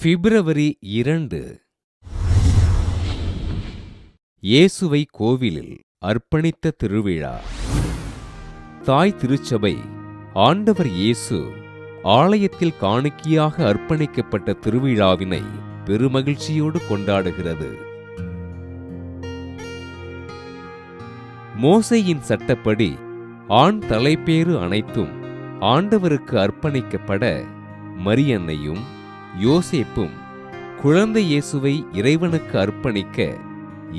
பிப்ரவரி 2. இயேசுவை கோவிலில் அர்ப்பணித்த திருவிழா. தாய் திருச்சபை ஆண்டவர் இயேசு ஆலயத்தில் காணிக்கையாக அர்ப்பணிக்கப்பட்ட திருவிழாவினை பெருமகிழ்ச்சியோடு கொண்டாடுகிறது. மோசேயின் சட்டப்படி ஆண் தலைப்பேறு அனைத்தும் ஆண்டவருக்கு அர்ப்பணிக்கப்பட மரியன்னையும் யோசேப்பும் குழந்தை இயேசுவை இறைவனுக்கு அர்ப்பணிக்க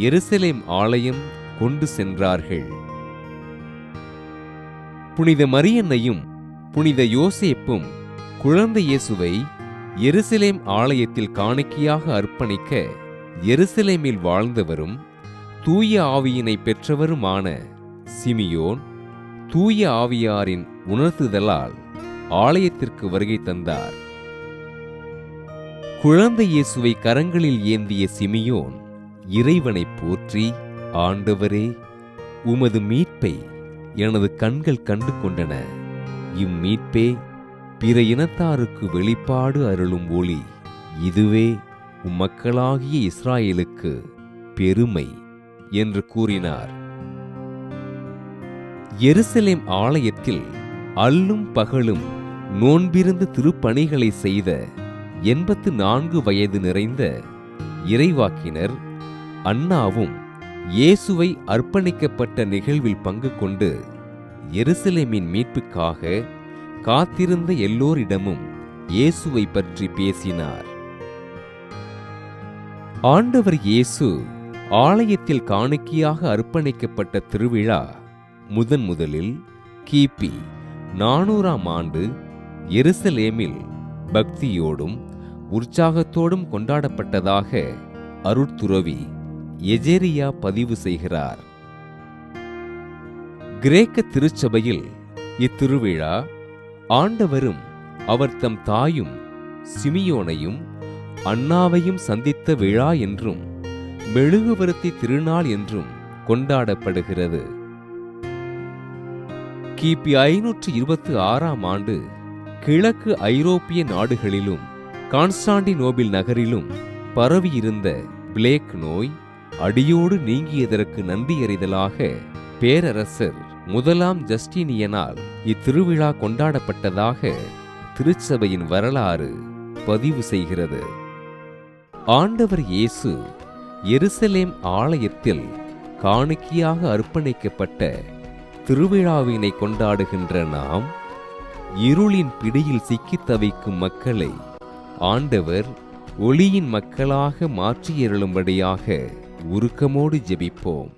எருசலேம் ஆலயம் கொண்டு சென்றார்கள். புனித மரியன்னையும் புனித யோசேப்பும் குழந்தை இயேசுவை எருசலேம் ஆலயத்தில் காணிக்கையாக அர்ப்பணிக்க எருசலேமில் வாழ்ந்தவரும் தூய ஆவியினை பெற்றவருமான சிமியோன் தூய ஆவியாரின் உணர்த்துதலால் ஆலயத்திற்கு வருகை தந்தார். குழந்தை இயேசுவை கரங்களில் ஏந்திய சிமியோன் இறைவனை போற்றி, ஆண்டவரே, உமது மீட்பை எனது கண்கள் கண்டு கொண்டன. இம்மீட்பே பிற இனத்தாருக்கு வெளிப்பாடு அருளும் ஒளி. இதுவே உம்மக்களாகிய இஸ்ராயேலுக்கு பெருமை என்று கூறினார். எருசலேம் ஆலயத்தில் அல்லும் பகலும் நோன்பிருந்து திருப்பணிகளை செய்த 84 வயது நிறைந்த இறைவாக்கினர் அன்னாவும் இயேசுவை அர்ப்பணிக்கப்பட்ட நிகழ்வில் பங்கு கொண்டு எருசலேமின் மீட்புக்காக காத்திருந்த எல்லோரிடமும் இயேசுவை பற்றி பேசினார். ஆண்டவர் இயேசு ஆலயத்தில் காணிக்கையாக அர்ப்பணிக்கப்பட்ட திருவிழா முதலில் கிபி 400ஆம் ஆண்டு எருசலேமில் பக்தியோடும் உற்சாகத்தோடும் கொண்டாடப்பட்டதாக அருட்துறவி எஜேரியா பதிவு செய்கிறார். கிரேக்க திருச்சபையில் இத்திருவிழா ஆண்டவரும் அவர் தம் தாயும் சிமியோனையும் அன்னாவையும் சந்தித்த விழா என்றும் மெழுகுவர்த்தி திருநாள் என்றும் கொண்டாடப்படுகிறது. கிபி 526ஆம் ஆண்டு கிழக்கு ஐரோப்பிய நாடுகளிலும் கான்ஸ்டாண்டினோபில் நகரிலும் பரவியிருந்த பிளேக் நோய் அடியோடு நீங்கியதற்கு நன்றியறிதலாக பேரரசர் 1ஆம் ஜஸ்டினியனால் இத்திருவிழா கொண்டாடப்பட்டதாக திருச்சபையின் வரலாறு பதிவு செய்கிறது. ஆண்டவர் இயேசு எருசலேம் ஆலயத்தில் காணிக்கையாக அர்ப்பணிக்கப்பட்ட திருவிழாவினை கொண்டாடுகின்ற நாம் இருளின் பிடியில் சிக்கித் தவிக்கும் மக்களை ஆண்டவர் ஒளியின் மக்களாக மாற்றியருளும்படியாக உருக்கமோடு ஜெபிப்போம்.